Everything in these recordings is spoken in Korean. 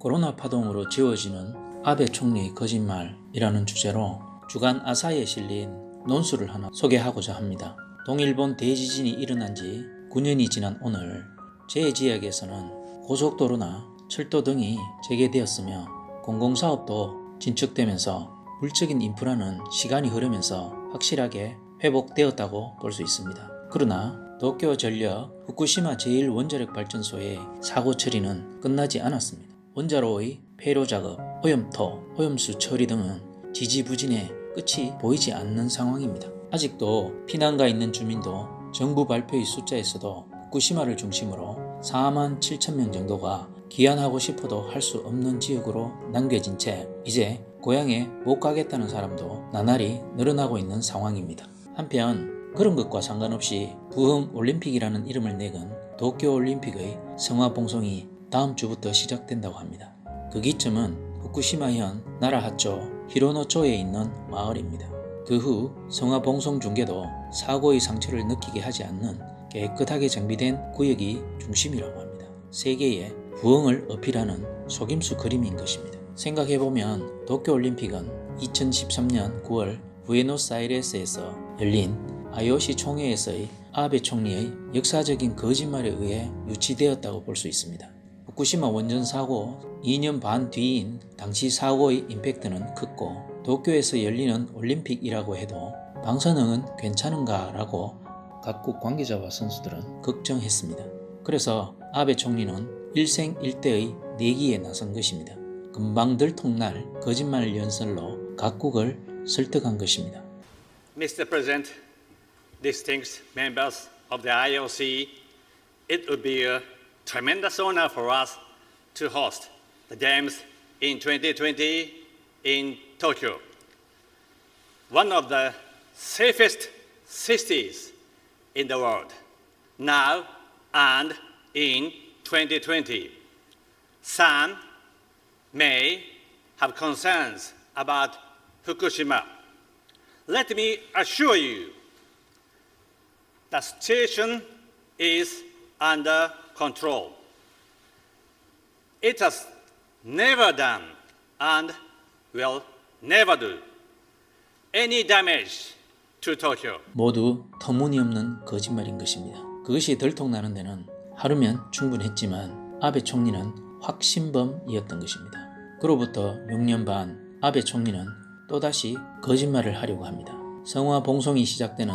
코로나 파동으로 지워지는 아베 총리의 거짓말이라는 주제로 주간 아사히에 실린 논술을 하나 소개하고자 합니다. 동일본 대지진이 일어난 지 9년이 지난 오늘 제 지역에서는 고속도로나 철도 등이 재개되었으며 공공사업도 진축되면서 물적인 인프라는 시간이 흐르면서 확실하게 회복되었다고 볼 수 있습니다. 그러나 도쿄전력 후쿠시마 제1원자력발전소의 사고 처리는 끝나지 않았습니다. 원자로의 폐로 작업, 오염토, 오염수 처리 등은 지지부진해 끝이 보이지 않는 상황입니다. 아직도 피난가 있는 주민도 정부 발표의 숫자에서도 후쿠시마를 중심으로 4만 7천 명 정도가 귀환하고 싶어도 할 수 없는 지역으로 남겨진 채 이제 고향에 못 가겠다는 사람도 나날이 늘어나고 있는 상황입니다. 한편 그런 것과 상관없이 부흥올림픽이라는 이름을 내건 도쿄올림픽의 성화봉송이 다음 주부터 시작된다고 합니다. 그 기점은 후쿠시마현 나라하초 히로노초에 있는 마을입니다. 그 후 성화봉송 중계도 사고의 상처를 느끼게 하지 않는 깨끗하게 정비된 구역이 중심이라고 합니다. 세계에 부흥을 어필하는 속임수 그림인 것입니다. 생각해보면 도쿄올림픽은 2013년 9월 부에노스아이레스에서 열린 IOC 총회에서의 아베 총리의 역사적인 거짓말에 의해 유치되었다고 볼 수 있습니다. 후쿠시마 원전 사고 2년 반 뒤인 당시 사고의 임팩트는 컸고 도쿄에서 열리는 올림픽이라고 해도 방사능은 괜찮은가 라고 각국 관계자와 선수들은 걱정했습니다. 그래서 아베 총리는 일생일대의 내기에 나선 것입니다. 금방 들통날 거짓말 연설로 각국을 설득한 것입니다. Mr. President, distinguished members of the IOC, it would be a tremendous honor for us to host the Games in 2020 in Tokyo. One of the safest cities in the world, now and in 2020. Some may have concerns about Fukushima. Let me assure you, the situation is under control. It has never done and will never do any damage to Tokyo. 모두 터무니없는 거짓말인 것입니다. 그것이 들통나는 데는 하루면 충분했지만 아베 총리는 확신범이었던 것입니다. 그로부터 6년 반 아베 총리는 또다시 거짓말을 하려고 합니다. 성화봉송이 시작되는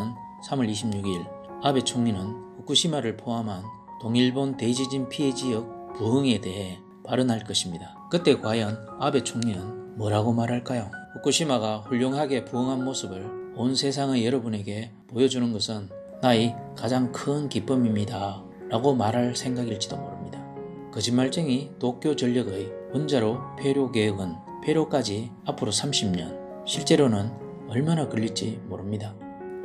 3월 26일 아베 총리는 후쿠시마를 포함한 동일본 대지진 피해 지역 부흥에 대해 발언할 것입니다. 그때 과연 아베 총리는 뭐라고 말할까요? 후쿠시마가 훌륭하게 부흥한 모습을 온 세상의 여러분에게 보여주는 것은 나의 가장 큰 기쁨입니다 라고 말할 생각일지도 모릅니다. 거짓말쟁이 도쿄전력의 원자로 폐로 계획은 폐로까지 앞으로 30년, 실제로는 얼마나 걸릴지 모릅니다.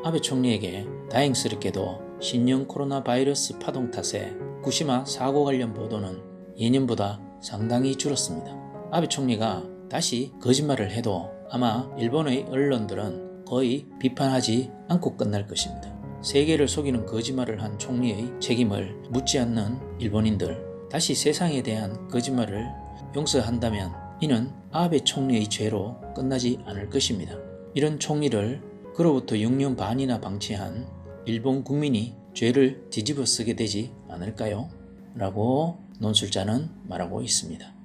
아베 총리에게 다행스럽게도 신형 코로나 바이러스 파동 탓에 후쿠시마 사고 관련 보도는 예년보다 상당히 줄었습니다. 아베 총리가 다시 거짓말을 해도 아마 일본의 언론들은 거의 비판하지 않고 끝날 것입니다. 세계를 속이는 거짓말을 한 총리의 책임을 묻지 않는 일본인들, 다시 세상에 대한 거짓말을 용서한다면 이는 아베 총리의 죄로 끝나지 않을 것입니다. 이런 총리를 그로부터 6년 반이나 방치한 일본 국민이 죄를 뒤집어 쓰게 되지 않을까요? 라고 논술자는 말하고 있습니다.